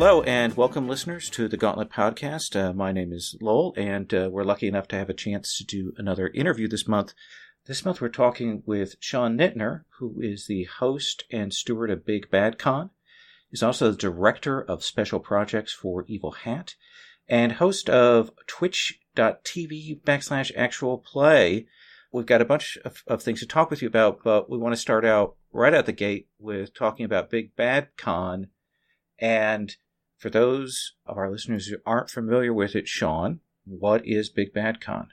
Hello and welcome listeners to the Gauntlet Podcast. My name is Lowell and we're lucky enough to have a chance to do another interview this month. This month we're talking with Sean Nittner, who is the host and steward of Big Bad Con. He's also the director of special projects for Evil Hat and host of twitch.tv/actual play. We've got a bunch of things to talk with you about, but we want to start out right out the gate with talking about Big Bad Con. And for those of our listeners who aren't familiar with it, Sean, what is Big Bad Con?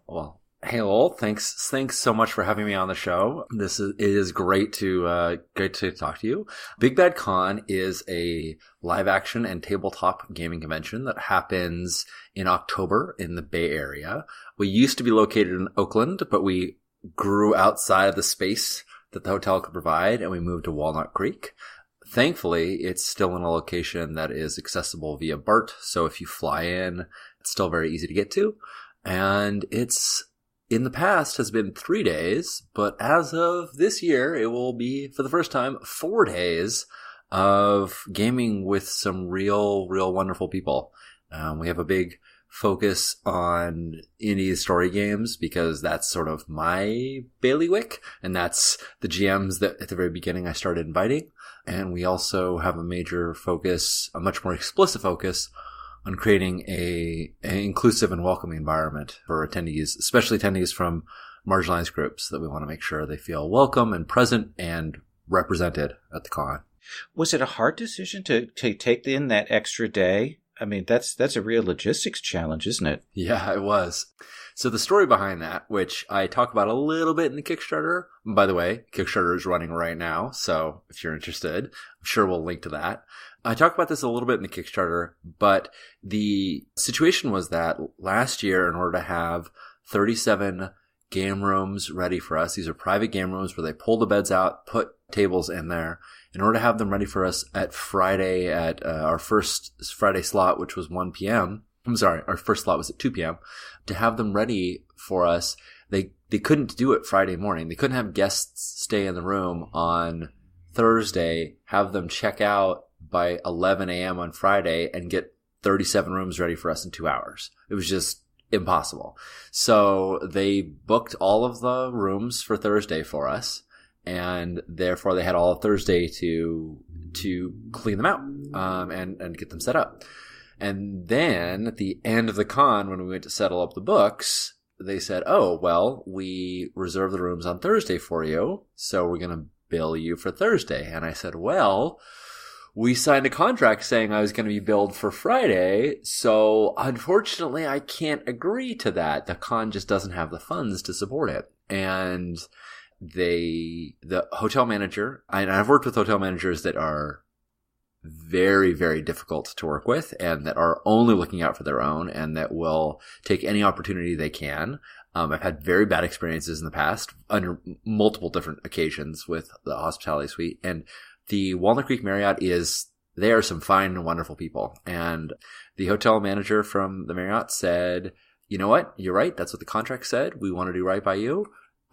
Well, hey, Lowell, thanks so much for having me on the show. It is great to talk to you. Big Bad Con is a live action and tabletop gaming convention that happens in October in the Bay Area. We used to be located in Oakland, but we grew outside of the space that the hotel could provide, and we moved to Walnut Creek. Thankfully, it's still in a location that is accessible via BART, so if you fly in, it's still very easy to get to. And it's, in the past, has been 3 days, but as of this year, it will be, for the first time, 4 days of gaming with some real wonderful people. We have a big focus on indie story games because that's sort of my bailiwick, and that's the GMs that at the very beginning I started inviting. And we also have a major focus, a much more explicit focus, on creating an inclusive and welcoming environment for attendees, especially attendees from marginalized groups, that we want to make sure they feel welcome and present and represented at the con. Was it a hard decision to take in that extra day? I mean, that's a real logistics challenge, isn't it? Yeah, it was. So the story behind that, which I talk about a little bit in the Kickstarter. By the way, Kickstarter is running right now, so if you're interested, I'm sure we'll link to that. I talk about this a little bit in the Kickstarter, but the situation was that last year, in order to have 37 game rooms ready for us, these are private game rooms where they pull the beds out, put tables in there, in order to have them ready for us at Friday at our first Friday slot, which was 1 p.m. I'm sorry, our first slot was at 2 p.m. To have them ready for us, they couldn't do it Friday morning. They couldn't have guests stay in the room on Thursday, have them check out by 11 a.m. on Friday, and get 37 rooms ready for us in 2 hours. It was just impossible. So they booked all of the rooms for Thursday for us, and therefore they had all of Thursday to clean them out and get them set up. And then at the end of the con, when we went to settle up the books, they said, oh, well, we reserved the rooms on Thursday for you, so we're going to bill you for Thursday. And I said, well, we signed a contract saying I was going to be billed for Friday, so unfortunately I can't agree to that. The con just doesn't have the funds to support it. And the hotel manager, and I've worked with hotel managers that are very, very difficult to work with and that are only looking out for their own and that will take any opportunity they can. I've had very bad experiences in the past under multiple different occasions with the hospitality suite, and the Walnut Creek Marriott they are some fine and wonderful people. And the hotel manager from the Marriott said, you know what? You're right. That's what the contract said. We want to do right by you.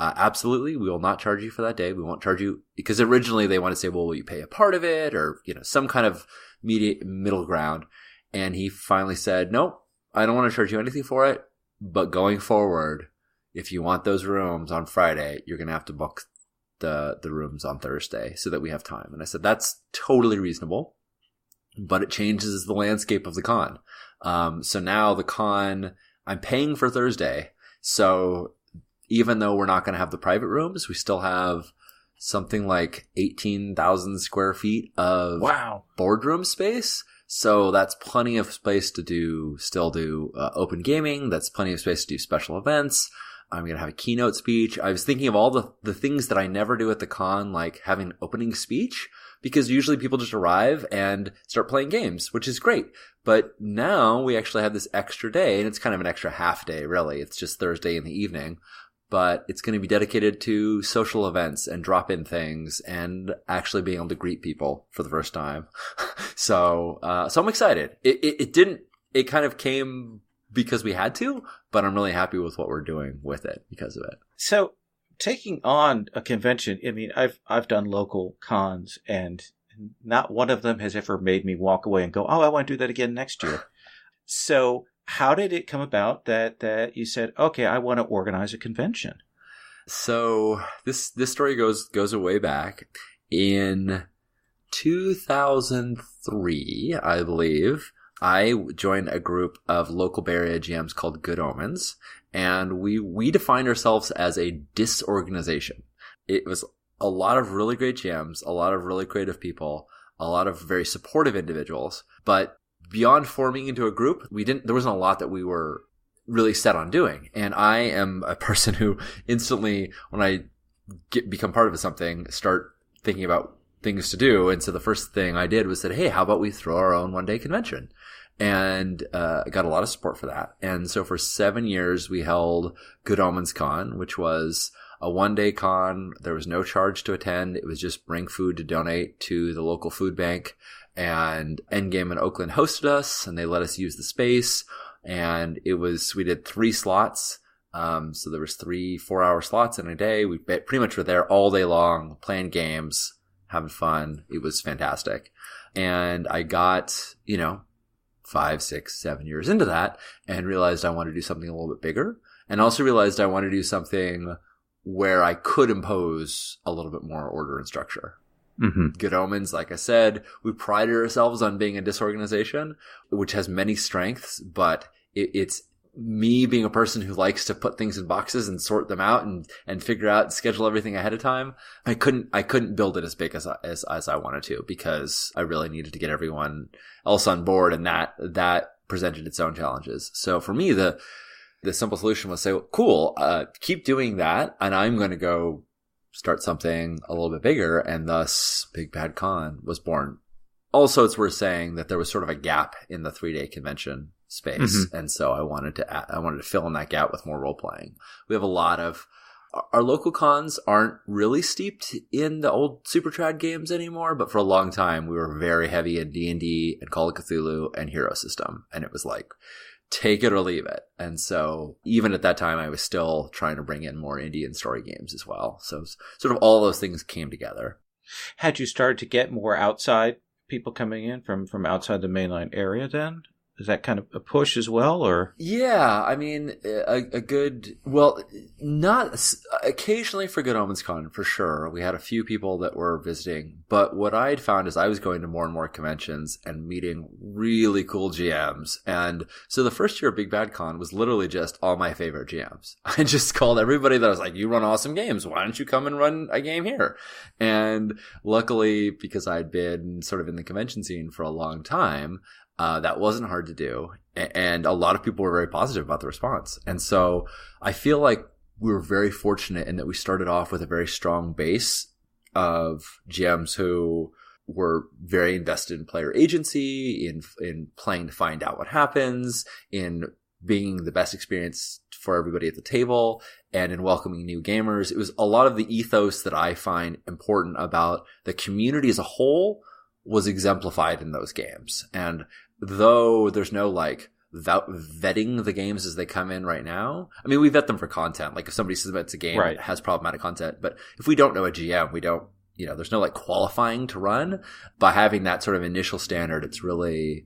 Absolutely. We will not charge you for that day. We won't charge you, because originally they want to say, well, will you pay a part of it, or, some kind of middle ground. And he finally said, nope, I don't want to charge you anything for it. But going forward, if you want those rooms on Friday, you're going to have to book the rooms on Thursday so that we have time. And I said, that's totally reasonable, but it changes the landscape of the con. So now the con, I'm paying for Thursday. So even though we're not going to have the private rooms, we still have something like 18,000 square feet of boardroom space. So that's plenty of space to still do open gaming. That's plenty of space to do special events. I'm going to have a keynote speech. I was thinking of all the things that I never do at the con, like having an opening speech, because usually people just arrive and start playing games, which is great. But now we actually have this extra day, and it's kind of an extra half day, really. It's just Thursday in the evening. But it's going to be dedicated to social events and drop-in things and actually being able to greet people for the first time. So I'm excited. It kind of came because we had to, but I'm really happy with what we're doing with it because of it. So taking on a convention, I mean, I've done local cons, and And not one of them has ever made me walk away and go, oh, I want to do that again next year. So how did it come about that you said, okay, I want to organize a convention? So this story goes way back. In 2003, I believe, I joined a group of local Bay Area GMs called Good Omens, and we defined ourselves as a disorganization. It was a lot of really great GMs, a lot of really creative people, a lot of very supportive individuals, but beyond forming into a group, there wasn't a lot that we were really set on doing. And I am a person who instantly, when I become part of something, start thinking about things to do. And so the first thing I did was said, hey, how about we throw our own one-day convention? And I got a lot of support for that. And so for 7 years, we held Good Omens Con, which was a one-day con. There was no charge to attend. It was just bring food to donate to the local food bank. And Endgame in Oakland hosted us, and they let us use the space. And we did 3 slots. So there was 3 4-hour slots in a day. We pretty much were there all day long, playing games, having fun. It was fantastic. And I got, 5, 6, 7 years into that and realized I wanted to do something a little bit bigger, and also realized I wanted to do something where I could impose a little bit more order and structure. Mm-hmm. Good Omens, like I said, we prided ourselves on being a disorganization, which has many strengths, but it's me being a person who likes to put things in boxes and sort them out and figure out and schedule everything ahead of time. I couldn't build it as big as I wanted to, because I really needed to get everyone else on board, and that presented its own challenges. So for me, the simple solution was say, well, cool, keep doing that, and I'm going to go start something a little bit bigger, and thus Big Bad Con was born. Also, it's worth saying that there was sort of a gap in the 3-day convention space. Mm-hmm. And so I wanted to fill in that gap with more role playing. We have a lot of our local cons aren't really steeped in the old Super Trad games anymore, but for a long time we were very heavy in D&D and Call of Cthulhu and Hero System, and it was like take it or leave it. And so even at that time I was still trying to bring in more indie and story games as well. So sort of all those things came together. Had you started to get more outside people coming in from outside the mainline area then? Is that kind of a push as well, or? Yeah, I mean, not occasionally for Good Omens Con, for sure. We had a few people that were visiting, but what I had found is I was going to more and more conventions and meeting really cool GMs. And so the first year of Big Bad Con was literally just all my favorite GMs. I just called everybody that was like, you run awesome games. Why don't you come and run a game here? And luckily, because I'd been sort of in the convention scene for a long time, that wasn't hard to do, and a lot of people were very positive about the response. And so I feel like we were very fortunate in that we started off with a very strong base of GMs who were very invested in player agency, in playing to find out what happens, in being the best experience for everybody at the table, and in welcoming new gamers. It was a lot of the ethos that I find important about the community as a whole was exemplified in those games. And though there's no vetting the games as they come in right now, I mean, we vet them for content. Like if somebody submits a game that has problematic content, but if we don't know a GM, we don't, there's no qualifying to run. By having that sort of initial standard, it's really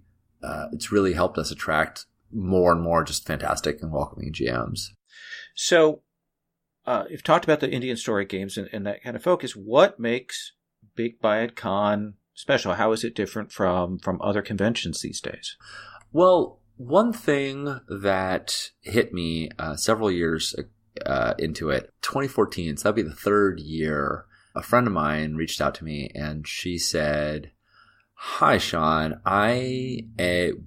helped us attract more and more just fantastic and welcoming GMs. So, you've talked about the Indian story games and that kind of focus. What makes Big Bad Con special? How is it different from other conventions these days? Well, one thing that hit me several years into it, 2014, so that'd be the 3rd year, a friend of mine reached out to me and she said, "Hi, Sean, I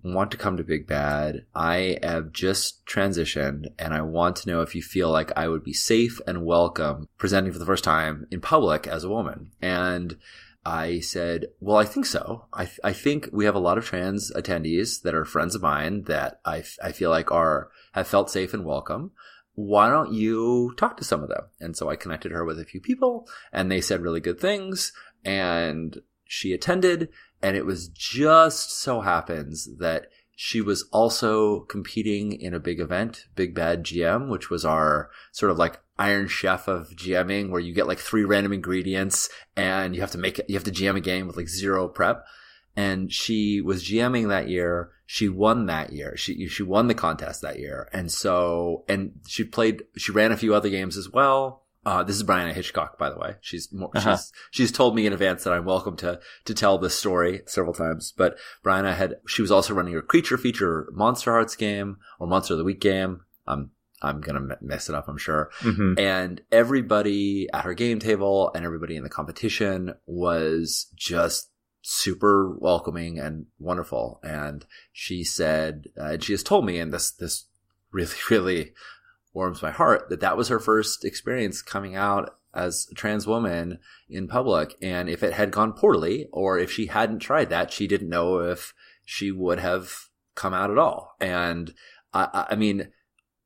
want to come to Big Bad. I have just transitioned and I want to know if you feel like I would be safe and welcome presenting for the first time in public as a woman." And I said, well, I think so. I think we have a lot of trans attendees that are friends of mine that I feel like have felt safe and welcome. Why don't you talk to some of them? And so I connected her with a few people, and they said really good things, and she attended, and it was just so happens that she was also competing in a big event, Big Bad GM, which was our sort of like Iron Chef of GMing, where you get like 3 random ingredients and you have to GM a game with like 0 prep. And she was GMing that year. She won that year. She won the contest that year. And she ran a few other games as well. This is Brianna Hitchcock, by the way. She's told me in advance that I'm welcome to tell this story several times. But Brianna she was also running a creature feature Monster Hearts game or Monster of the Week game. I'm going to mess it up, I'm sure. Mm-hmm. And everybody at her game table and everybody in the competition was just super welcoming and wonderful. And she said, and she has told me, and this really, really warms my heart, that was her first experience coming out as a trans woman in public. And if it had gone poorly, or if she hadn't tried that, she didn't know if she would have come out at all. And I mean,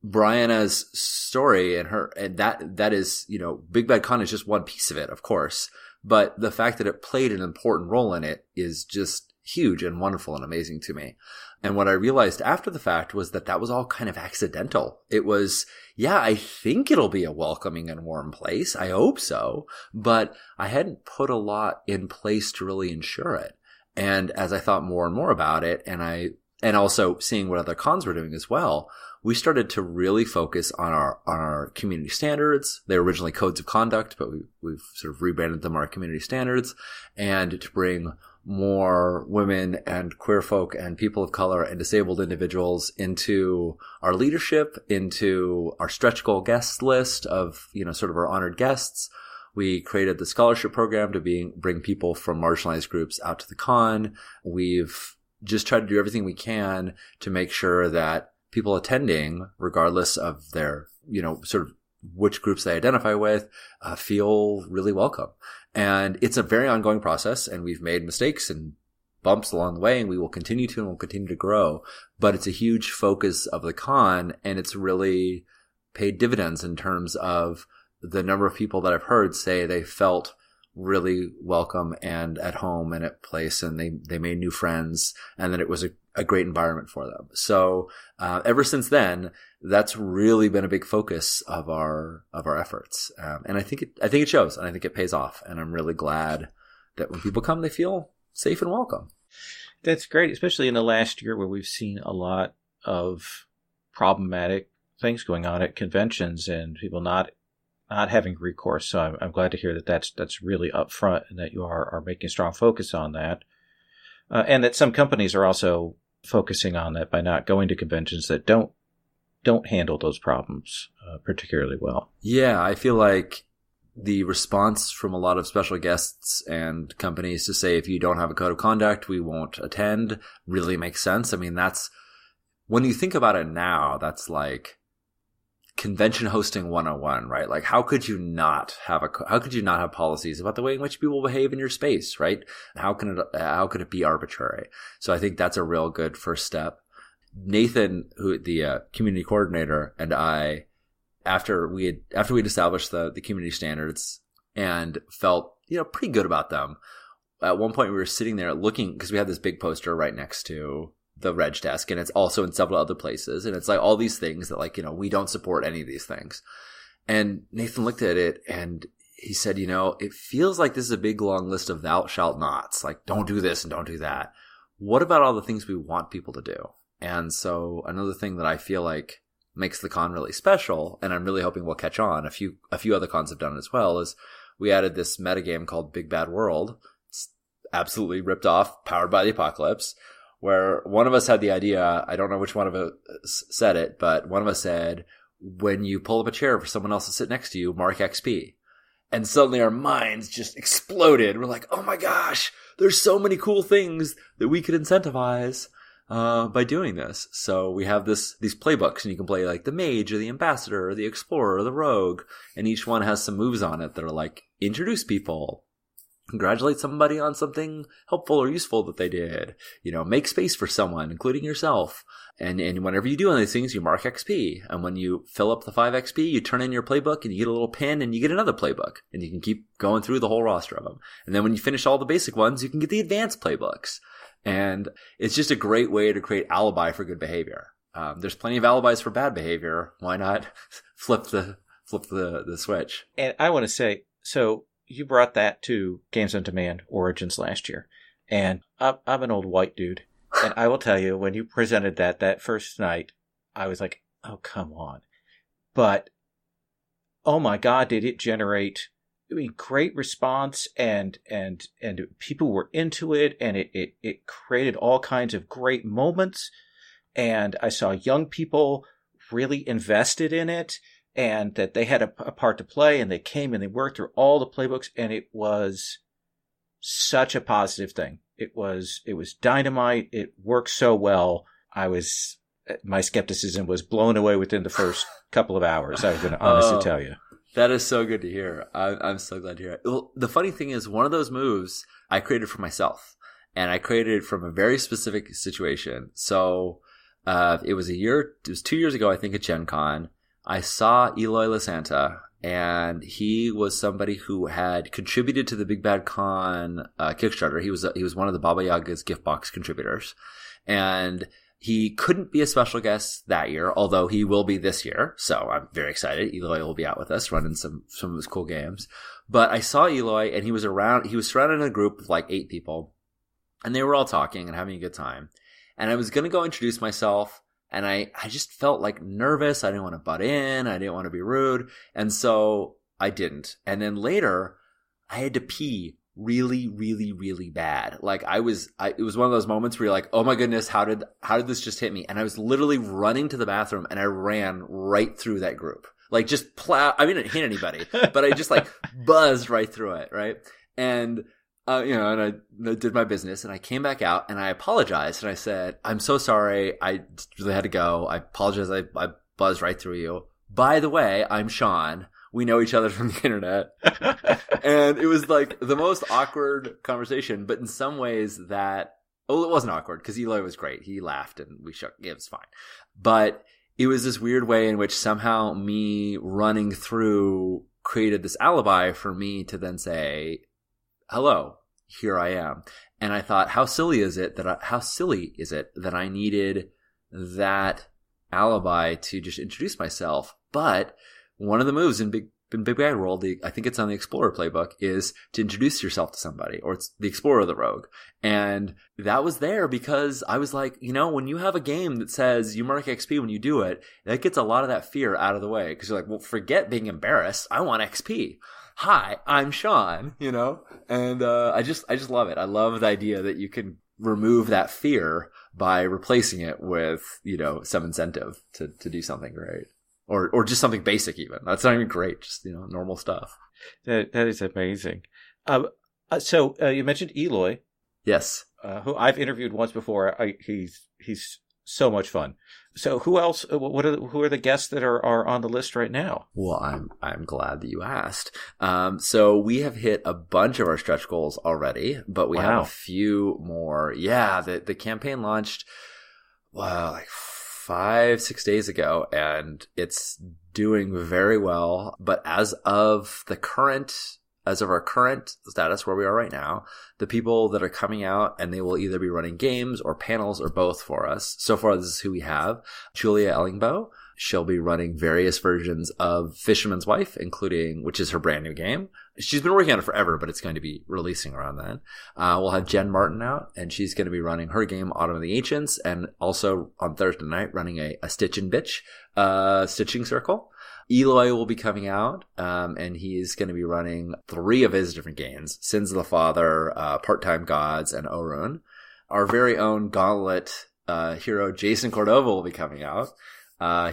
Brianna's story and that is, Big Bad Con is just one piece of it, of course. But the fact that it played an important role in it is just huge and wonderful and amazing to me. And what I realized after the fact was that was all kind of accidental. It was, I think it'll be a welcoming and warm place. I hope so. But I hadn't put a lot in place to really ensure it. And as I thought more and more about it, and also seeing what other cons were doing as well, we started to really focus on our community standards. They were originally codes of conduct, but we've sort of rebranded them our community standards, and to bring more women and queer folk and people of color and disabled individuals into our leadership, into our stretch goal guest list of, sort of our honored guests. We created the scholarship program to bring people from marginalized groups out to the con. We've just tried to do everything we can to make sure that people attending, regardless of their, sort of which groups they identify with, feel really welcome. And it's a very ongoing process, and we've made mistakes and bumps along the way, and we will continue to, and we'll continue to grow. But it's a huge focus of the con, and it's really paid dividends in terms of the number of people that I've heard say they felt really welcome and at home and at place, and they made new friends, and that it was a great environment for them. So ever since then, that's really been a big focus of our efforts, and I think it shows, and I think it pays off, and I'm really glad that when people come, they feel safe and welcome. That's great, especially in the last year where we've seen a lot of problematic things going on at conventions and people not having recourse. So I'm glad to hear that that's really upfront, and that you are making a strong focus on that. And that some companies are also focusing on that by not going to conventions that don't handle those problems particularly well. Yeah, I feel like the response from a lot of special guests and companies to say, if you don't have a code of conduct, we won't attend, really makes sense. I mean, that's, when you think about it now, that's like convention hosting 101, right? Like, how could you not have policies about the way in which people behave in your space, right? How can it be arbitrary? So I think that's a real good first step. Nathan, who the community coordinator, and I, after we'd established the community standards and felt, pretty good about them, at one point we were sitting there looking, because we had this big poster right next to the reg desk, and it's also in several other places, and it's like all these things that, like, we don't support any of these things. And Nathan looked at it and he said, it feels like this is a big long list of thou shalt nots, like don't do this and don't do that. What about all the things we want people to do? And so another thing that I feel like makes the con really special, and I'm really hoping we'll catch on, a few other cons have done it as well, is we added this metagame called Big Bad World. It's absolutely ripped off, powered by the apocalypse, where one of us had the idea, I don't know which one of us said it, but one of us said, when you pull up a chair for someone else to sit next to you, mark XP. And suddenly our minds just exploded. We're like, oh my gosh, there's so many cool things that we could incentivize by doing this. So we have these playbooks, and you can play like the mage or the ambassador or the explorer or the rogue, and each one has some moves on it that are like, introduce people, congratulate somebody on something helpful or useful that they did, make space for someone, including yourself. And whenever you do one of these things, you mark XP. And when you fill up the 5 XP, you turn in your playbook and you get a little pin and you get another playbook. And you can keep going through the whole roster of them. And then when you finish all the basic ones, you can get the advanced playbooks. And it's just a great way to create alibi for good behavior. There's plenty of alibis for bad behavior. Why not flip the switch? And I want to say, so you brought that to Games on Demand Origins last year. And I'm an old white dude. And I will tell you, when you presented that first night, I was like, oh, come on. But, oh my God, did it generate, I mean, great response, and people were into it, and it created all kinds of great moments. And I saw young people really invested in it, and that they had a part to play, and they came and they worked through all the playbooks, and it was such a positive thing. It was dynamite. It worked so well. My skepticism was blown away within the first couple of hours. I was going to honestly tell you. That is so good to hear. I'm so glad to hear it. Well, the funny thing is, one of those moves I created for myself, and I created it from a very specific situation. So it was 2 years ago, I think, at Gen Con. I saw Eloy Lasanta, and he was somebody who had contributed to the Big Bad Con Kickstarter. He was one of the Baba Yaga's gift box contributors, and he couldn't be a special guest that year, although he will be this year. So I'm very excited. Eloy will be out with us running some of his cool games. But I saw Eloy, and he was surrounded in a group of like 8 people, and they were all talking and having a good time. And I was going to go introduce myself, and I just felt like nervous. I didn't want to butt in. I didn't want to be rude. And so I didn't. And then later I had to pee really, really, really bad. Like it was one of those moments where you're like, oh my goodness, how did this just hit me? And I was literally running to the bathroom, and I ran right through that group. Like just I didn't hit anybody, but I just like buzzed right through it. Right. And and I did my business, and I came back out, and I apologized, and I said, I'm so sorry. I really had to go. I apologize. I buzzed right through you. By the way, I'm Sean. We know each other from the internet. And it was like the most awkward conversation, but in some ways it wasn't awkward because Eloy was great. He laughed and we shook. It was fine. But it was this weird way in which somehow me running through created this alibi for me to then say, hello, here I am. And I thought, how silly is it that I needed that alibi to just introduce myself? But one of the moves in Big Bad World, I think it's on the Explorer playbook, is to introduce yourself to somebody, or it's the Explorer or the Rogue. And that was there because I was like, when you have a game that says you mark XP when you do it, that gets a lot of that fear out of the way. Because you're like, well, forget being embarrassed. I want XP. Hi, I'm Sean, and I just love it. I love the idea that you can remove that fear by replacing it with, some incentive to do something great. Or just something basic even. That's not even great, just, normal stuff. That is amazing. So you mentioned Eloy. Yes. Who I've interviewed once before. He's so much fun. So who else? Who are the guests that are on the list right now? Well, I'm glad that you asked. So we have hit a bunch of our stretch goals already, but we have a few more. Yeah, the campaign launched, like 5-6 days ago, and it's doing very well. But as of our current status where we are right now, the people that are coming out, and they will either be running games or panels or both for us. So far, this is who we have. Julia Ellingbo. She'll be running various versions of Fisherman's Wife, which is her brand new game. She's been working on it forever, but it's going to be releasing around then. We'll have Jen Martin out, and she's going to be running her game, Autumn of the Ancients, and also on Thursday night running a Stitch and Bitch stitching circle. Eloy will be coming out, and he's going to be running 3 of his different games, Sins of the Father, Part-Time Gods, and Orun. Our very own Gauntlet hero, Jason Cordova, will be coming out.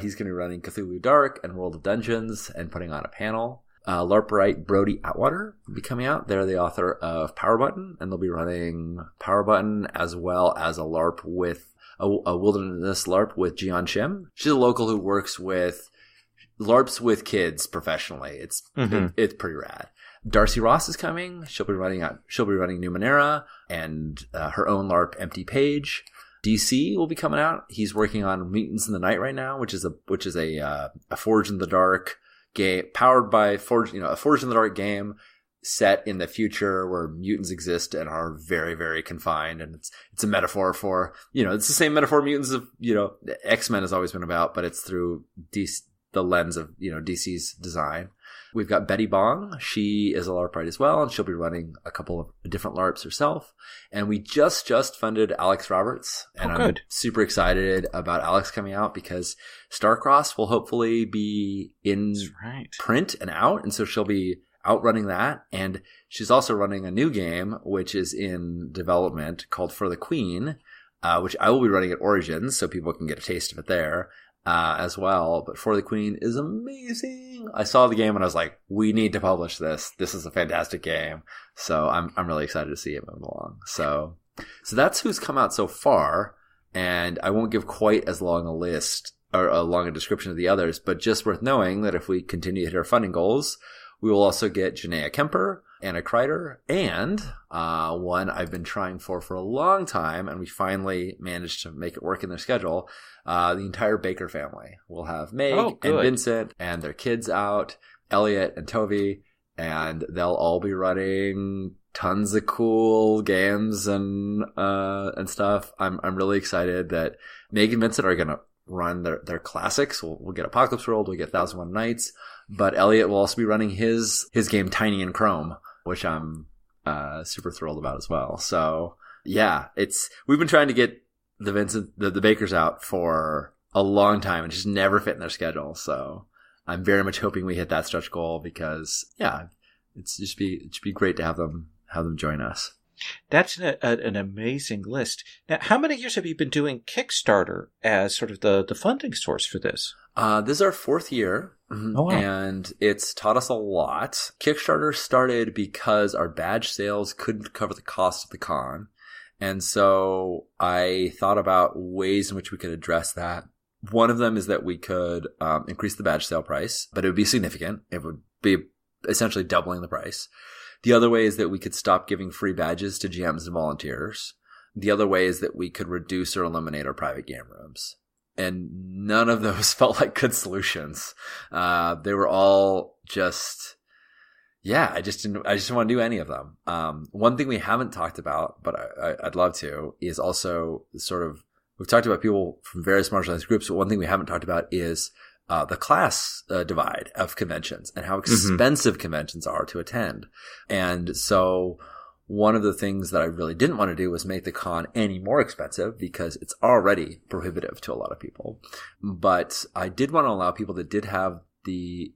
He's going to be running Cthulhu Dark and World of Dungeons and putting on a panel. LARPwright Brody Atwater will be coming out. They're the author of Power Button, and they'll be running Power Button as well as a LARP with a wilderness LARP with Jian Shim. She's a local who works with LARPs with kids professionally. It's pretty rad. Darcy Ross is coming. She'll be running Numenera and her own LARP Empty Page. DC will be coming out. He's working on Mutants in the Night right now, which is a Forge in the Dark game powered by Forge, a Forge in the Dark game set in the future where mutants exist and are very, very confined. And it's a metaphor for, it's the same metaphor mutants of, X-Men has always been about, but it's through the lens of, DC's design. We've got Betty Bong. She is a LARP as well, and she'll be running a couple of different LARPs herself. And we just funded Alex Roberts. And I'm super excited about Alex coming out because Starcross will hopefully be in print and out. And so she'll be out running that. And she's also running a new game, which is in development called For the Queen, which I will be running at Origins so people can get a taste of it there. As well, but For the Queen is amazing. I saw the game and I was like, we need to publish this. This is a fantastic game. So I'm really excited to see it moving along. So that's who's come out so far. And I won't give quite as long a list or a long a description of the others, but just worth knowing that if we continue to hit our funding goals, we will also get Janaea Kemper, Anna Kreider, and one I've been trying for a long time, and we finally managed to make it work in their schedule. The entire Baker family. We'll have Meg and Vincent and their kids out, Elliot and Toby, and they'll all be running tons of cool games and stuff. I'm really excited that Meg and Vincent are going to run their classics. We'll get Apocalypse World, we'll get 1001 Nights, but Elliot will also be running his game Tiny in Chrome, which I'm super thrilled about as well. So yeah, we've been trying to get the Bakers out for a long time and just never fit in their schedule. So I'm very much hoping we hit that stretch goal because it should be great to have them join us. That's an amazing list. Now, how many years have you been doing Kickstarter as sort of the funding source for this? This is our 4th year. Oh, wow. And it's taught us a lot. Kickstarter started because our badge sales couldn't cover the cost of the con. And so I thought about ways in which we could address that. One of them is that we could increase the badge sale price, but it would be significant. It would be essentially doubling the price. The other way is that we could stop giving free badges to GMs and volunteers. The other way is that we could reduce or eliminate our private game rooms. And none of those felt like good solutions. They were all just, I just didn't want to do any of them. One thing we haven't talked about, but I'd love to, is also sort of, we've talked about people from various marginalized groups, but one thing we haven't talked about is the class divide of conventions and how expensive conventions are to attend. And so one of the things that I really didn't want to do was make the con any more expensive because it's already prohibitive to a lot of people. But I did want to allow people that did have the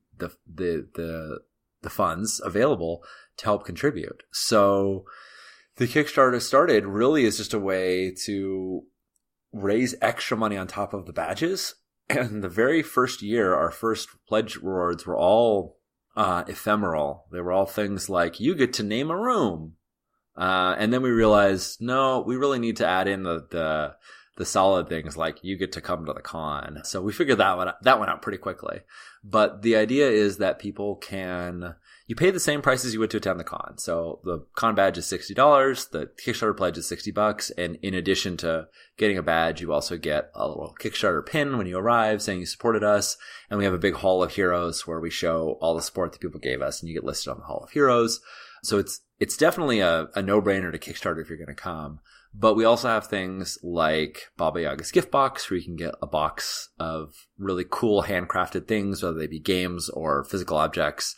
funds available to help contribute. So the Kickstarter started really as just a way to raise extra money on top of the badges. And the very first year, our first pledge rewards were all ephemeral. They were all things like, you get to name a room. And then we realized, no, we really need to add in the solid things like you get to come to the con. So we figured that one out pretty quickly. But the idea is that people you pay the same price as you would to attend the con. So the con badge is $60. The Kickstarter pledge is $60. And in addition to getting a badge, you also get a little Kickstarter pin when you arrive saying you supported us. And we have a big Hall of Heroes where we show all the support that people gave us and you get listed on the Hall of Heroes. So it's definitely a no-brainer to Kickstarter if you're going to come. But we also have things like Baba Yaga's gift box, where you can get a box of really cool handcrafted things, whether they be games or physical objects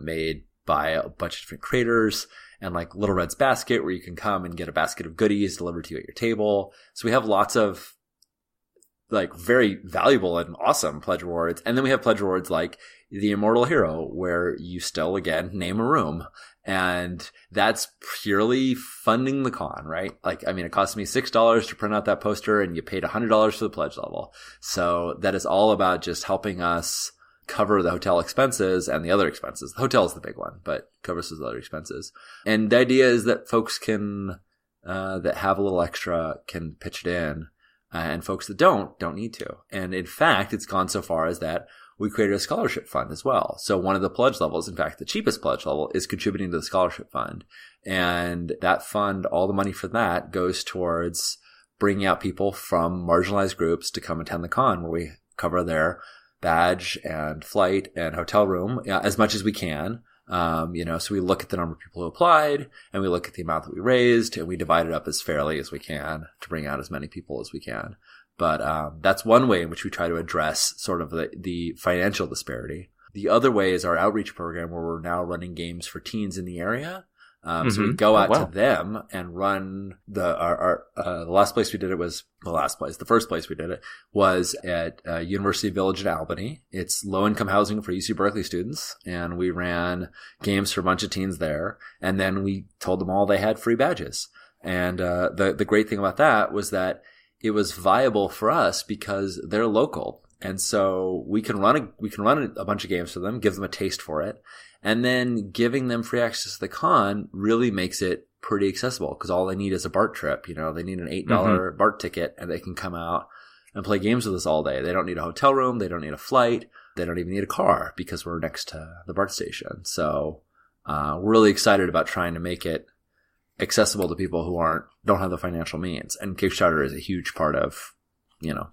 made by a bunch of different creators. And like Little Red's Basket, where you can come and get a basket of goodies delivered to you at your table. So we have lots of like very valuable and awesome pledge rewards. And then we have pledge rewards like the Immortal Hero, where you still, again, name a room. And that's purely funding the con, right? Like, I mean, it cost me $6 to print out that poster and you paid $100 for the pledge level. So that is all about just helping us cover the hotel expenses and the other expenses. The hotel is the big one, but covers those other expenses. And the idea is that folks can, that have a little extra can pitch it in. And folks that don't need to. And in fact, it's gone so far as that we created a scholarship fund as well. So one of the pledge levels, in fact, the cheapest pledge level, is contributing to the scholarship fund. And that fund, all the money for that goes towards bringing out people from marginalized groups to come attend the con, where we cover their badge and flight and hotel room as much as we can. So we look at the number of people who applied, and we look at the amount that we raised, and we divide it up as fairly as we can to bring out as many people as we can. But that's one way in which we try to address sort of the financial disparity. The other way is our outreach program, where we're now running games for teens in the area. So we go out to them and run the last place we did it was the first place we did it was at University Village in Albany. It's low income housing for UC Berkeley students. And we ran games for a bunch of teens there. And then we told them all they had free badges. And, the great thing about that was that it was viable for us because they're local. And so we can run a bunch of games for them, give them a taste for it. And then giving them free access to the con really makes it pretty accessible because all they need is a BART trip. They need an $8 BART ticket and they can come out and play games with us all day. They don't need a hotel room. They don't need a flight. They don't even need a car because we're next to the BART station. So, we're really excited about trying to make it accessible to people who don't have the financial means. And Kickstarter is a huge part of,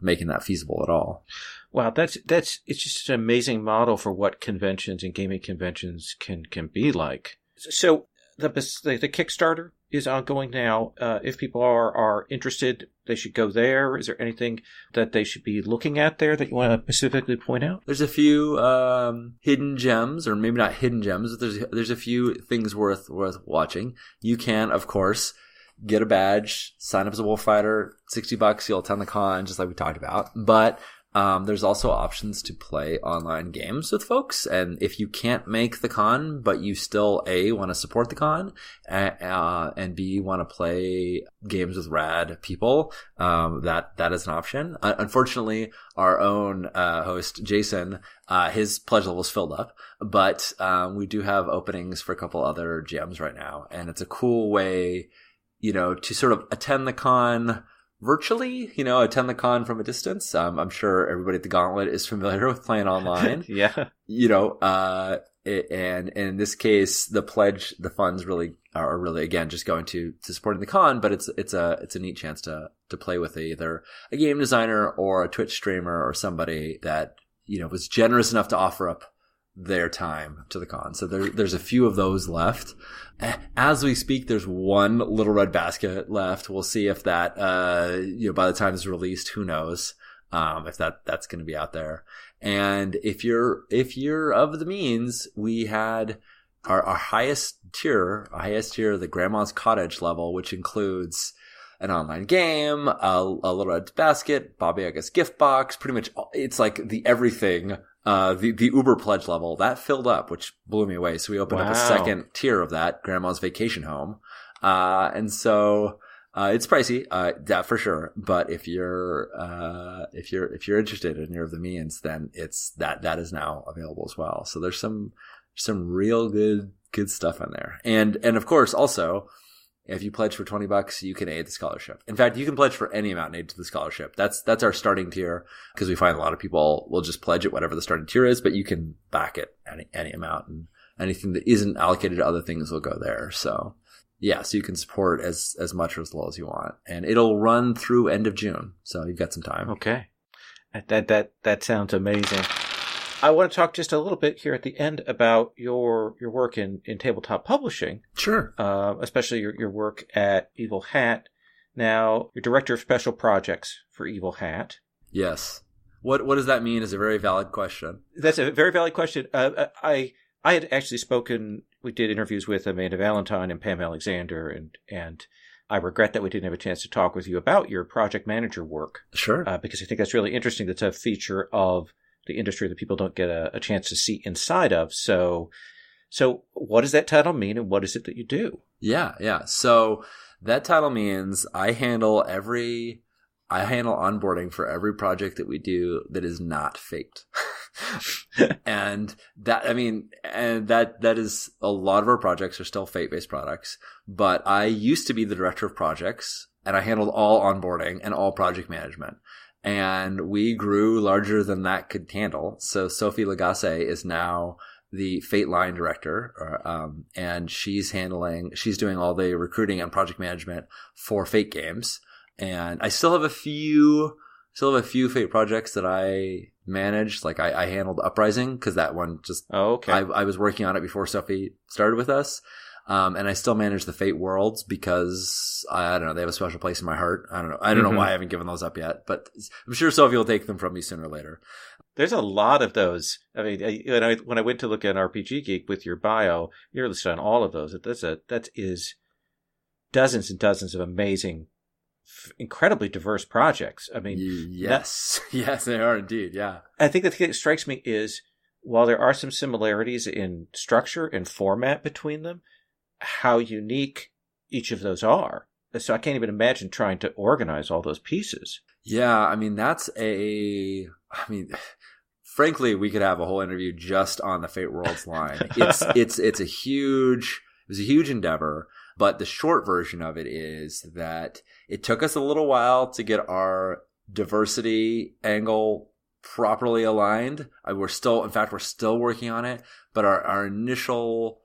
making that feasible at all. Wow, it's just an amazing model for what conventions and gaming conventions can be like. So the Kickstarter is ongoing now. If people are interested, they should go there. Is there anything that they should be looking at there that you want to specifically point out? There's a few hidden gems, or maybe not hidden gems, but there's a few things worth watching. You can, of course, get a badge, sign up as a wolf fighter, $60, you'll attend the con, just like we talked about. But there's also options to play online games with folks. And if you can't make the con, but you still A, want to support the con, and B, want to play games with rad people, that is an option. Unfortunately, our own host, Jason, his pledge level is filled up, but we do have openings for a couple other gems right now. And it's a cool way, to sort of attend the con virtually, attend the con from a distance. I'm sure everybody at the Gauntlet is familiar with playing online. Yeah. And in this case, the funds really are really, again, just going to supporting the con, but it's a neat chance to play with either a game designer or a Twitch streamer or somebody that, was generous enough to offer up their time to the con. So there's a few of those left. As we speak, there's one Little Red Basket left. We'll see if that, by the time it's released, who knows, if that's going to be out there. And if you're of the means, we had our highest tier, the Grandma's Cottage level, which includes an online game, a Little Red Basket, Baba Yaga's gift box, pretty much, it's like the everything. The Uber pledge level that filled up, which blew me away. So we opened up a second tier of that, Grandma's Vacation Home. And so, it's pricey, that for sure. But if you're interested and you're of the means, then that is now available as well. So there's some real good stuff in there. And of course, also, if you pledge for $20, you can aid the scholarship. In fact, you can pledge for any amount and aid to the scholarship. That's our starting tier, because we find a lot of people will just pledge it whatever the starting tier is, but you can back it any amount, and anything that isn't allocated to other things will go there. So so you can support as much or as little as you want, and it'll run through end of June. So you've got some time. Okay. That sounds amazing. I want to talk just a little bit here at the end about your work in tabletop publishing. Sure. Especially your work at Evil Hat. Now, you're director of special projects for Evil Hat. Yes. What does that mean is a very valid question. That's a very valid question. I had actually we did interviews with Amanda Valentine and Pam Alexander, and I regret that we didn't have a chance to talk with you about your project manager work. Sure. Because I think that's really interesting. That's a feature of the industry that people don't get a chance to see inside of. So what does that title mean, and what is it that you do? Yeah. So that title means I handle onboarding for every project that we do that is not faked. And that is a lot of our projects are still fate-based products, but I used to be the director of projects, and I handled all onboarding and all project management. And we grew larger than that could handle. So Sophie Lagasse is now the Fate line director, and she's doing all the recruiting and project management for Fate games. And I still have a few Fate projects that managed. Like I handled Uprising because that one just, Oh, okay. I was working on it before Sophie started with us. And I still manage the Fate worlds because I don't know, they have a special place in my heart. I don't know. I don't know why I haven't given those up yet, but I'm sure Sophie will take them from me sooner or later. There's a lot of those. I mean, when I went to look at RPG Geek with your bio, you're listed on all of those. That is dozens and dozens of amazing, incredibly diverse projects. I mean, yes, yes, they are indeed. Yeah, I think the thing that strikes me is while there are some similarities in structure and format between them, how unique each of those are. So I can't even imagine trying to organize all those pieces. Yeah, I mean, frankly, we could have a whole interview just on the Fate Worlds line. It was a huge endeavor, but the short version of it is that it took us a little while to get our diversity angle properly aligned. We're still working on it, but our initial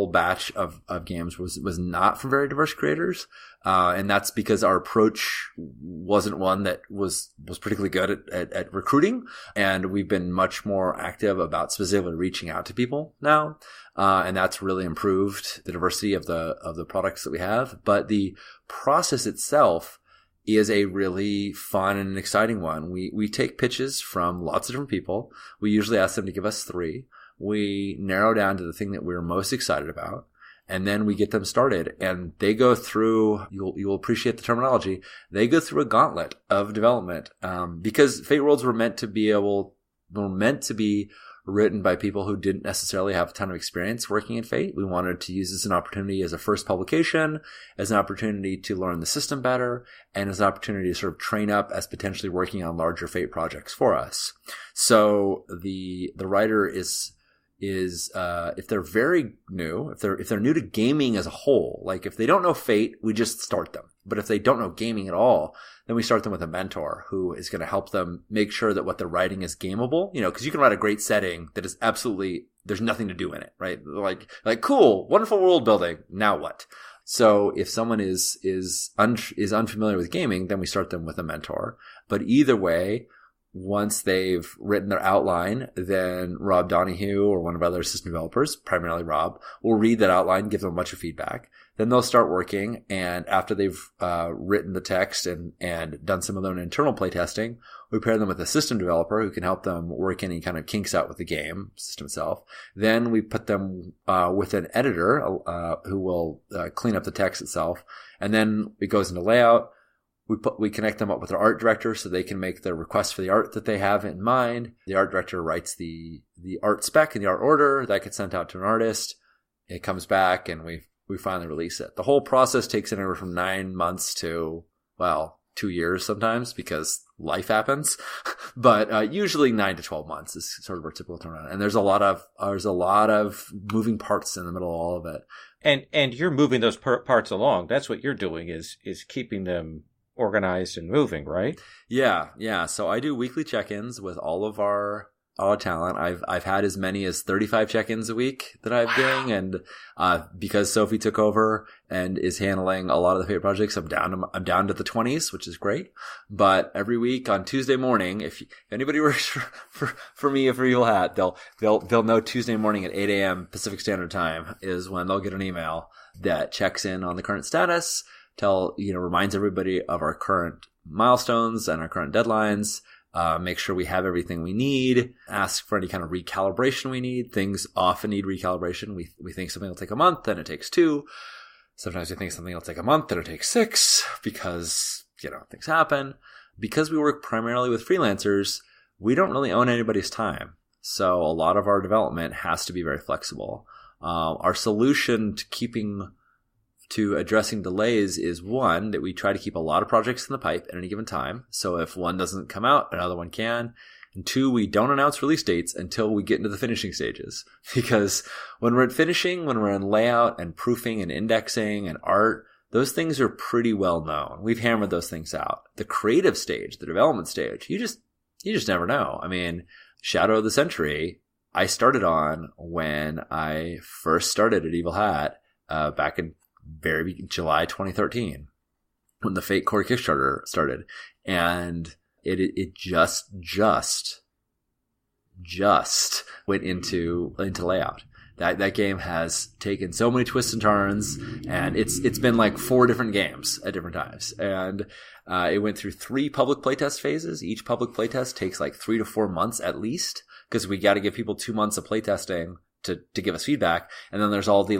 batch of games was not from very diverse creators. And that's because our approach wasn't one that was particularly good at recruiting. And we've been much more active about specifically reaching out to people now. And that's really improved the diversity of the products that we have. But the process itself is a really fun and exciting one. We take pitches from lots of different people. We usually ask them to give us 3. We narrow down to the thing that we're most excited about, and then we get them started. And they go through, you'll appreciate the terminology, they go through a gauntlet of development, because Fate Worlds were meant to be written by people who didn't necessarily have a ton of experience working in Fate. We wanted to use this as an opportunity as a first publication, as an opportunity to learn the system better, and as an opportunity to sort of train up as potentially working on larger Fate projects for us. So the writer is if they're very new, if they're new to gaming as a whole, like if they don't know Fate, we just start them. But if they don't know gaming at all, then we start them with a mentor who is going to help them make sure that what they're writing is gameable. You know, because you can write a great setting that is absolutely, there's nothing to do in it, right? Like cool, wonderful world building. Now what? So if someone is unfamiliar with gaming, then we start them with a mentor. But either way, once they've written their outline, then Rob Donahue or one of our other assistant developers, primarily Rob, will read that outline, give them a bunch of feedback. Then they'll start working, and after they've written the text and done some of their own internal playtesting, we pair them with a system developer who can help them work any kind of kinks out with the game system itself. Then we put them with an editor who will clean up the text itself, and then it goes into layout. We connect them up with their art director so they can make the request for the art that they have in mind. The art director writes the art spec and the art order that gets sent out to an artist. It comes back and we finally release it. The whole process takes anywhere from 9 months to, 2 years sometimes because life happens. But usually 9 to 12 months is sort of our typical turnaround. And there's a lot of moving parts in the middle of all of it. And you're moving those parts along. That's what you're doing is keeping them organized and moving, right? Yeah. So I do weekly check-ins with all of our talent. I've had as many as 35 check-ins a week that I'm doing, and because Sophie took over and is handling a lot of the Fate projects, I'm down to the 20s, which is great. But every week on Tuesday morning, if anybody works for me or for Evil Hat, they'll know Tuesday morning at 8 a.m. Pacific Standard Time is when they'll get an email that checks in on the current status. Reminds everybody of our current milestones and our current deadlines, make sure we have everything we need, ask for any kind of recalibration we need. Things often need recalibration. We think something will take a month, then it takes 2. Sometimes we think something will take a month, then it takes 6 because, things happen. Because we work primarily with freelancers, we don't really own anybody's time. So a lot of our development has to be very flexible. Our solution to addressing delays is one, that we try to keep a lot of projects in the pipe at any given time. So if one doesn't come out, another one can. And 2, we don't announce release dates until we get into the finishing stages. Because when we're at finishing, when we're in layout and proofing and indexing and art, those things are pretty well known. We've hammered those things out. The creative stage, the development stage, you just never know. I mean, Shadow of the Century, I started on when I first started at Evil Hat, back in July 2013, when the Fate Core Kickstarter started. And it just went into layout. That game has taken so many twists and turns, and it's been like 4 different games at different times. And it went through 3 public playtest phases. Each public playtest takes like 3 to 4 months at least, because we got to give people 2 months of playtesting to give us feedback. And then there's all the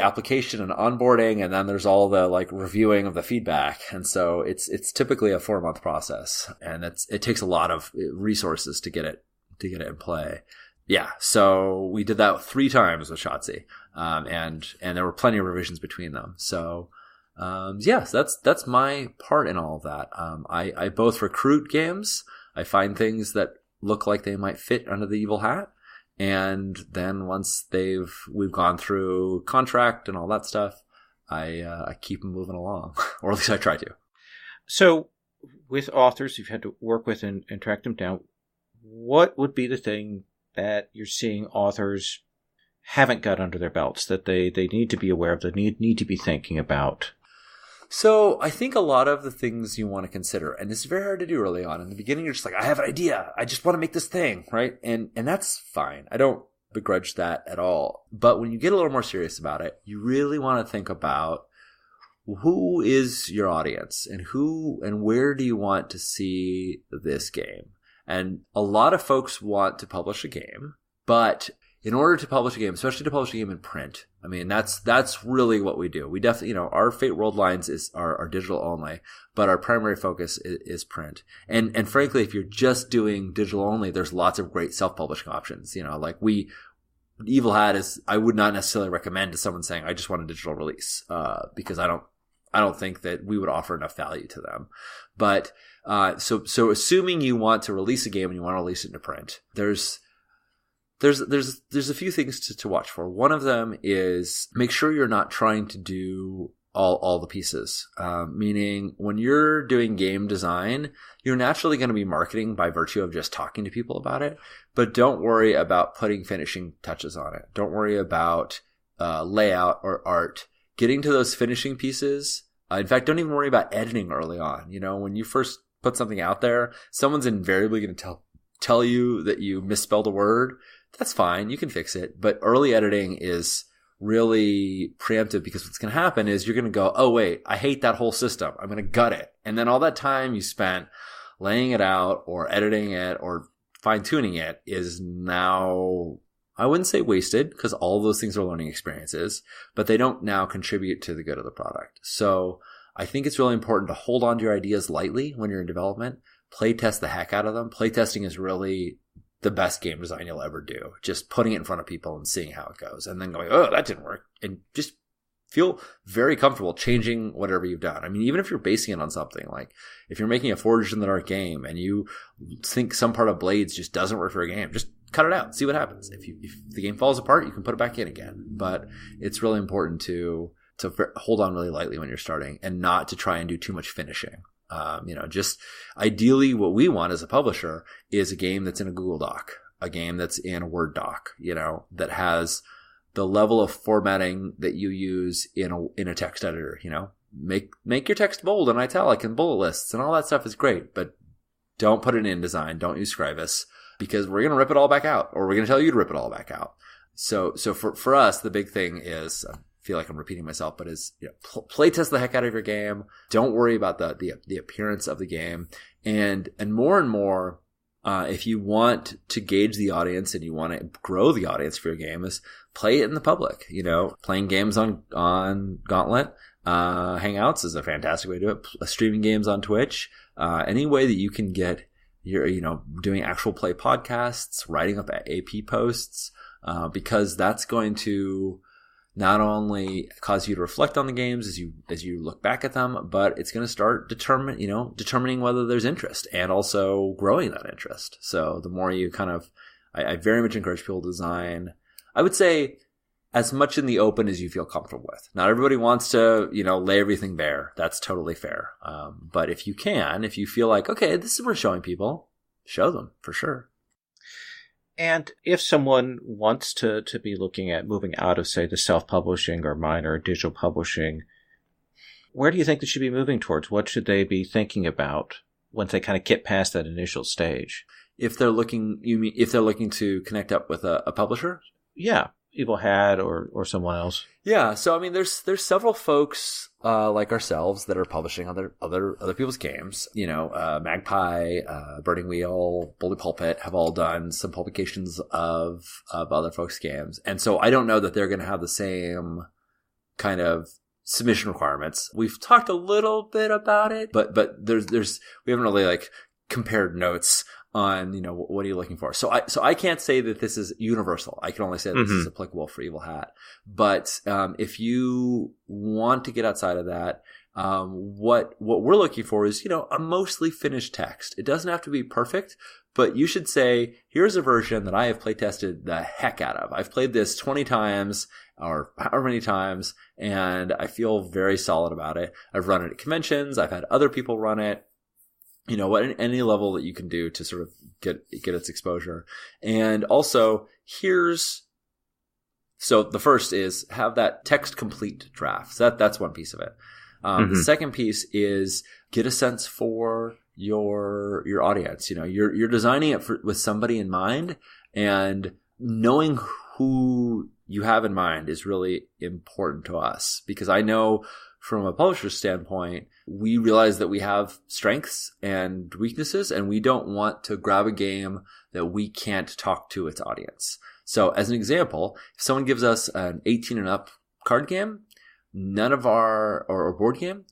application and onboarding, and then there's all the like reviewing of the feedback. And so it's typically a 4-month process, and it takes a lot of resources to get it in play. Yeah, so we did that 3 times with Shotzi, and there were plenty of revisions between them. So, yes, that's my part in all of that. I both recruit games. I find things that look like they might fit under the evil hat, and then once we've gone through contract and all that stuff, I keep them moving along, or at least I try to. So, with authors you've had to work with and track them down, what would be the thing that you're seeing authors haven't got under their belts that they need to be aware of, that need to be thinking about? So I think a lot of the things you want to consider, and this is very hard to do early on. In the beginning, you're just like, I have an idea. I just want to make this thing, right? And that's fine. I don't begrudge that at all. But when you get a little more serious about it, you really want to think about who is your audience and where do you want to see this game? And a lot of folks want to publish a game, but in order to publish a game, especially to publish a game in print, I mean, that's really what we do. We definitely, our Fate World lines are digital only, but our primary focus is print. And frankly, if you're just doing digital only, there's lots of great self-publishing options. Like Evil Hat I would not necessarily recommend to someone saying, I just want a digital release, because I don't think that we would offer enough value to them. But so assuming you want to release a game and you want to release it into print, there's a few things to watch for. One of them is make sure you're not trying to do all the pieces. Meaning when you're doing game design, you're naturally going to be marketing by virtue of just talking to people about it. But don't worry about putting finishing touches on it. Don't worry about layout or art. Getting to those finishing pieces. In fact, don't even worry about editing early on. When you first put something out there, someone's invariably going to tell you that you misspelled a word. That's fine. You can fix it. But early editing is really preemptive, because what's going to happen is you're going to go, oh, wait, I hate that whole system. I'm going to gut it. And then all that time you spent laying it out or editing it or fine-tuning it is now, I wouldn't say wasted, because all those things are learning experiences, but they don't now contribute to the good of the product. So I think it's really important to hold on to your ideas lightly when you're in development. Play test the heck out of them. Playtesting is really the best game design you'll ever do. Just putting it in front of people and seeing how it goes, and then going, oh, that didn't work. And just feel very comfortable changing whatever you've done. I mean, even if you're basing it on something, like if you're making a Forged in the Dark game and you think some part of Blades just doesn't work for a game, just cut it out, see what happens. If the game falls apart, you can put it back in again. But it's really important to hold on really lightly when you're starting, and not to try and do too much finishing. Just ideally what we want as a publisher is a game that's in a Google Doc, a game that's in a Word doc, that has the level of formatting that you use in a text editor. Make your text bold and italic and bullet lists and all that stuff is great, but don't put it in InDesign. Don't use Scribus, because we're going to rip it all back out, or we're going to tell you to rip it all back out. So for us, the big thing is, I feel like I'm repeating myself, but is play test the heck out of your game. Don't worry about the appearance of the game, and more, if you want to gauge the audience and you want to grow the audience for your game, is play it in the public. Playing games on Gauntlet, Hangouts is a fantastic way to do it. Streaming games on Twitch, any way that you can get your, doing actual play podcasts, writing up AP posts, because that's going to not only cause you to reflect on the games as you look back at them, but it's going to start determining whether there's interest, and also growing that interest. So the more you I very much encourage people to design, I would say, as much in the open as you feel comfortable with. Not everybody wants to, lay everything bare. That's totally fair. But if you feel like, okay, this is worth showing people, show them for sure. And if someone wants to be looking at moving out of, say, the self-publishing or minor digital publishing, Where do you think they should be moving towards? What should they be thinking about once they kind of get past that initial stage? If they're looking, you mean if they're looking to connect up with a publisher? Yeah, Evil Hat or someone else. Yeah, so I mean, there's several folks like ourselves that are publishing other people's games. You know, Magpie, Burning Wheel, Bully Pulpit have all done some publications of other folks' games, and so I don't know that they're going to have the same kind of submission requirements. We've talked a little bit about it, but there's we haven't really like compared notes on, you know, what are you looking for? So I can't say that this is universal. I can only say that this is applicable for Evil Hat. But if you want to get outside of that, what we're looking for is, you know, a mostly finished text. It doesn't have to be perfect, but you should say, here's a version that I have playtested the heck out of. I've played this 20 times or however many times, and I feel very solid about it. I've run it at conventions. I've had other people run it. You know, at any level that you can do to sort of get its exposure. And also, so the first is have that text complete draft. So that's one piece of it. The second piece is get a sense for your audience. You know, you're designing it with somebody in mind, and knowing who you have in mind is really important to us, because I know from a publisher's standpoint, we realize that we have strengths and weaknesses, and we don't want to grab a game that we can't talk to its audience. So as an example, if someone gives us an 18 and up card game, none of or board game,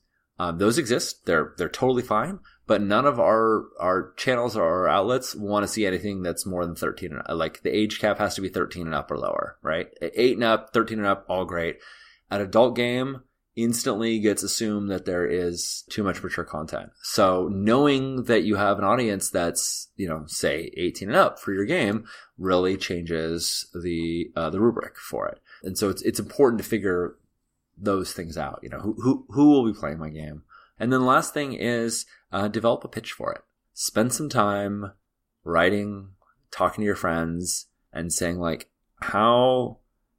those exist. They're totally fine, but none of our channels or our outlets want to see anything that's more than 13 and up. Like the age cap has to be 13 and up or lower, right? 8 and up, 13 and up, all great. An adult game instantly gets assumed that there is too much mature content. So knowing that you have an audience that's, you know, say 18 and up for your game really changes the rubric for it. And so it's important to figure those things out. You know, who will be playing my game? And then the last thing is develop a pitch for it. Spend some time writing, talking to your friends, and saying like, how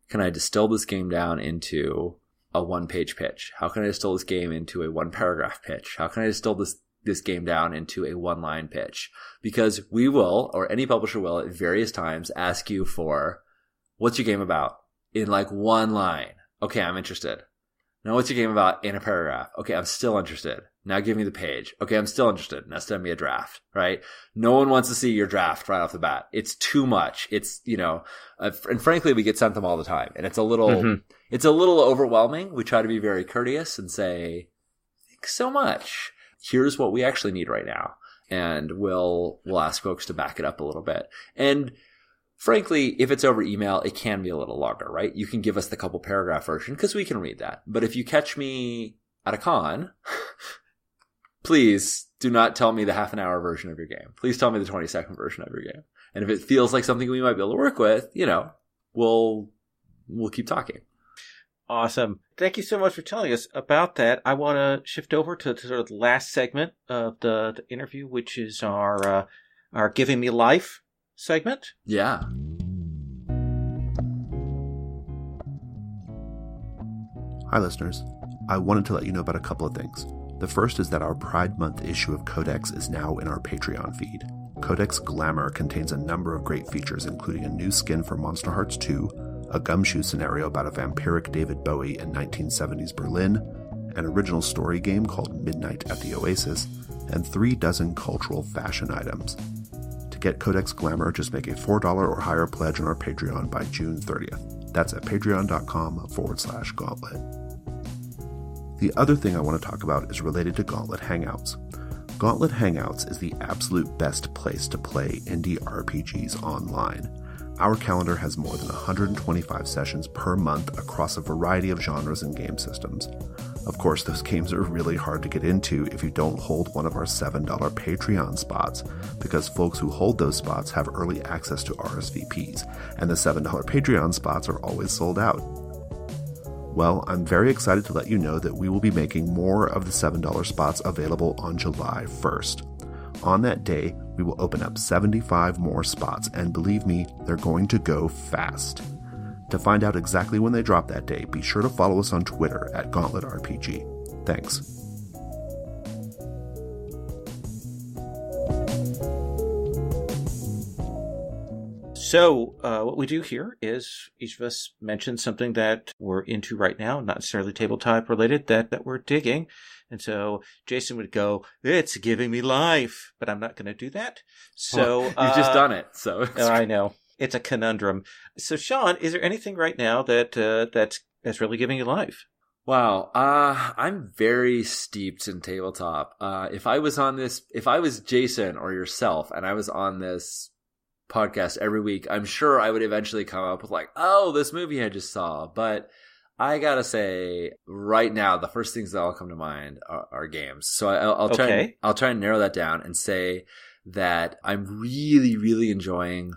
can I distill this game down into a one-page pitch? How can I distill this game into a one-paragraph pitch? How can I distill this game down into a one-line pitch? Because we will, or any publisher will, at various times ask you for, what's your game about? In like one line. Okay, I'm interested. Now, what's your game about? In a paragraph. Okay, I'm still interested. Now give me the page. Okay, I'm still interested. Now send me a draft, right? No one wants to see your draft right off the bat. It's too much. It's, you know, and frankly, we get sent them all the time, and it's a little overwhelming. We try to be very courteous and say, thanks so much. Here's what we actually need right now. And we'll ask folks to back it up a little bit. And frankly, if it's over email, it can be a little longer, right? You can give us the couple paragraph version because we can read that. But if you catch me at a con, please do not tell me the half an hour version of your game. Please tell me the 20-second version of your game. And if it feels like something we might be able to work with, you know, we'll keep talking. Awesome. Thank you so much for telling us about that. I want to shift over to sort of the last segment of the interview, which is our Giving Me Life segment. Yeah. Hi, listeners. I wanted to let you know about a couple of things. The first is that our Pride Month issue of Codex is now in our Patreon feed. Codex Glamour contains a number of great features, including a new skin for Monster Hearts 2, a gumshoe scenario about a vampiric David Bowie in 1970s Berlin, an original story game called Midnight at the Oasis, and 36 cultural fashion items. To get Codex Glamour, just make a $4 or higher pledge on our Patreon by June 30th. That's at patreon.com/gauntlet. The other thing I want to talk about is related to Gauntlet Hangouts. Gauntlet Hangouts is the absolute best place to play indie RPGs online. Our calendar has more than 125 sessions per month across a variety of genres and game systems. Of course, those games are really hard to get into if you don't hold one of our $7 Patreon spots, because folks who hold those spots have early access to RSVPs, and the $7 Patreon spots are always sold out. Well, I'm very excited to let you know that we will be making more of the $7 spots available on July 1st. On that day, we will open up 75 more spots, and believe me, they're going to go fast. To find out exactly when they drop that day, be sure to follow us on Twitter at GauntletRPG. Thanks. So what we do here is each of us mentions something that we're into right now, not necessarily tabletop related, that we're digging. And so Jason would go, "It's giving me life," but I'm not going to do that. So you've just done it. So I know it's a conundrum. So Sean, is there anything right now that's really giving you life? Wow. I'm very steeped in tabletop. If I was Jason or yourself and I was on this podcast every week, I'm sure I would eventually come up with like, oh, this movie I just saw. But I gotta say, right now, the first things that all come to mind are games. So I'll try and narrow that down and say that I'm really, really enjoying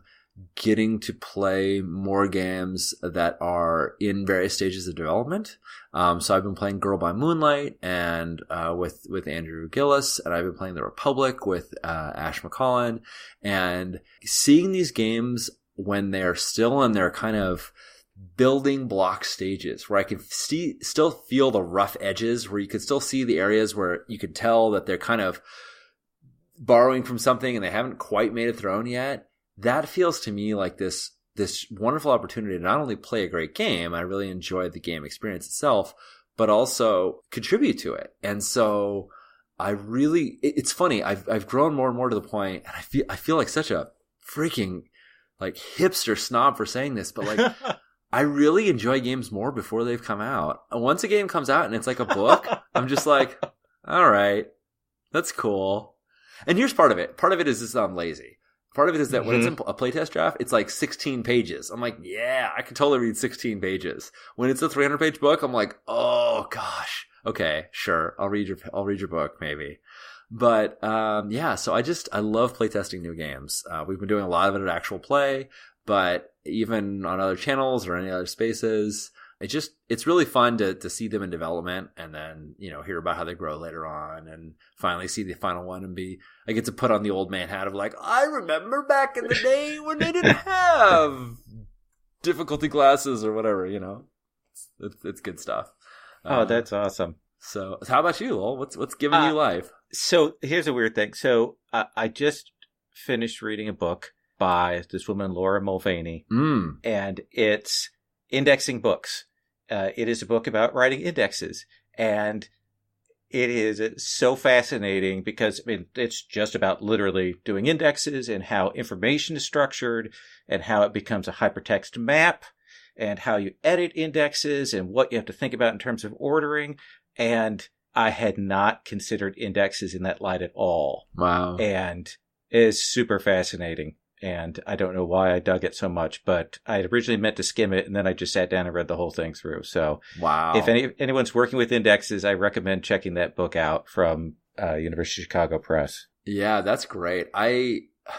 getting to play more games that are in various stages of development. So I've been playing Girl by Moonlight and with Andrew Gillis, and I've been playing The Republic with Ash McCollin, and seeing these games when they're still in their kind of building block stages where I can still feel the rough edges, where you can still see the areas where you can tell that they're kind of borrowing from something and they haven't quite made it their own yet. That feels to me like this wonderful opportunity to not only play a great game, I really enjoy the game experience itself, but also contribute to it. And so it's funny, I've grown more and more to the point, and I feel like such a freaking like hipster snob for saying this, but like I really enjoy games more before they've come out. And once a game comes out and it's like a book, I'm just like, all right, that's cool. And here's part of it. Part of it is just I'm lazy. Part of it is that when it's in a playtest draft, it's like 16 pages. I'm like, yeah, I can totally read 16 pages. When it's a 300-page book, I'm like, oh gosh, okay, sure, I'll read your book maybe. But yeah, so I love playtesting new games. We've been doing a lot of it at Actual Play, but even on other channels or any other spaces, it's really fun to see them in development and then, hear about how they grow later on and finally see the final one and I get to put on the old man hat of like, I remember back in the day when they didn't have difficulty glasses or whatever, it's good stuff. Oh, that's awesome. So how about you, Lowell? What's giving you life? So here's a weird thing. So I just finished reading a book by this woman, Laura Mulvaney, and it's indexing books. It is a book about writing indexes, and it is so fascinating because it's just about literally doing indexes and how information is structured and how it becomes a hypertext map and how you edit indexes and what you have to think about in terms of ordering. And I had not considered indexes in that light at all. Wow. And it is super fascinating. And I don't know why I dug it so much, but I had originally meant to skim it, and then I just sat down and read the whole thing through. So wow. If anyone's working with indexes, I recommend checking that book out from University of Chicago Press. Yeah, that's great.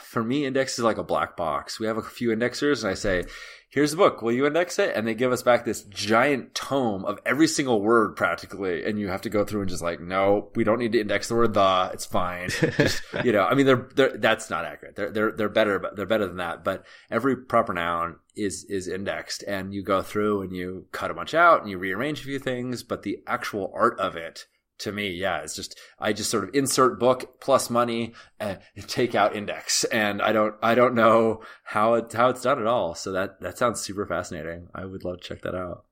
For me, index is like a black box. We have a few indexers, and I say, here's the book. Will you index it? And they give us back this giant tome of every single word practically. And you have to go through and just like, no, we don't need to index the word the. It's fine. Just, that's not accurate. They're better, but they're better than that. But every proper noun is indexed, and you go through and you cut a bunch out and you rearrange a few things. But the actual art of it, to me, yeah, it's just I just sort of insert book plus money and take out index, and I don't know how it's done at all. So that sounds super fascinating. I would love to check that out.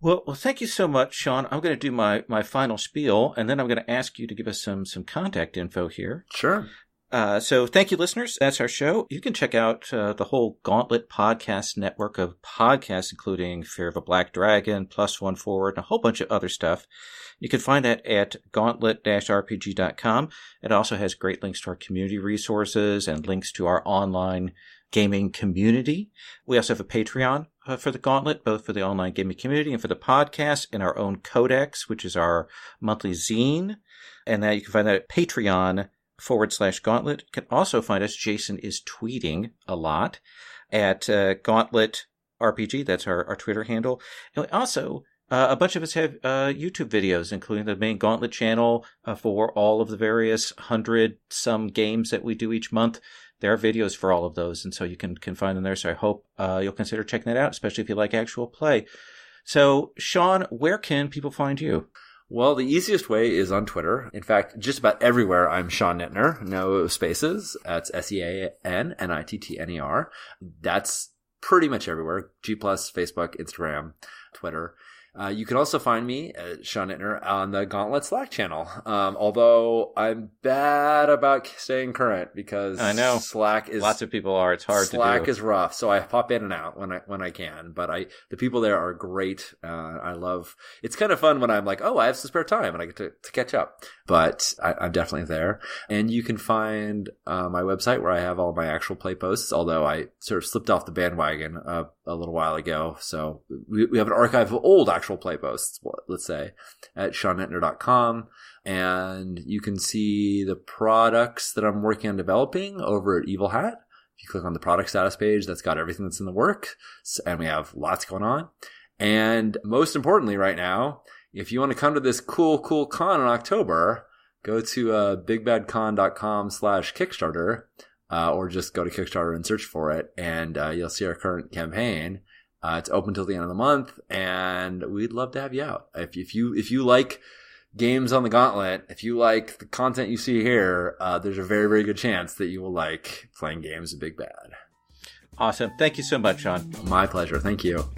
Well, thank you so much, Sean. I'm going to do my final spiel, and then I'm going to ask you to give us some contact info here. Sure. So thank you, listeners. That's our show. You can check out the whole Gauntlet podcast network of podcasts, including Fear of a Black Dragon, Plus One Forward, and a whole bunch of other stuff. You can find that at gauntlet-rpg.com. It also has great links to our community resources and links to our online gaming community. We also have a Patreon for the Gauntlet, both for the online gaming community and for the podcast, and our own Codex, which is our monthly zine. And that you can find that at Patreon.com/Gauntlet. You can also find us. Jason is tweeting a lot at Gauntlet RPG. That's our Twitter handle. And we also, a bunch of us have YouTube videos, including the main Gauntlet channel for all of the various 100-some games that we do each month. There are videos for all of those, and so you can find them there. So I hope you'll consider checking that out, especially if you like actual play. So, Sean, where can people find you? Well, the easiest way is on Twitter. In fact, just about everywhere I'm Sean Nittner. No spaces. That's SeanNittner. That's pretty much everywhere. G+, Facebook, Instagram, Twitter. You can also find me, Sean Nittner, on the Gauntlet Slack channel. Although I'm bad about staying current because I know Slack is lots of people are. It's hard to do. Slack is rough, so I pop in and out when I can. But the people there are great. I love. It's kind of fun when I'm like, oh, I have some spare time and I get to catch up. But I'm definitely there, and you can find my website where I have all my actual play posts. Although I sort of slipped off the bandwagon a little while ago, so we have an archive of old actual play posts, let's say, at SeanNittner.com, and you can see the products that I'm working on developing over at Evil Hat. If you click on the product status page, that's got everything that's in the works, and we have lots going on. And most importantly right now, if you want to come to this cool con in October, go to bigbadcon.com/Kickstarter, or just go to Kickstarter and search for it, and you'll see our current campaign. It's open till the end of the month, and we'd love to have you out. If you like games on the Gauntlet, if you like the content you see here, there's a very, very good chance that you will like playing games of Big Bad. Awesome. Thank you so much, Sean. My pleasure. Thank you.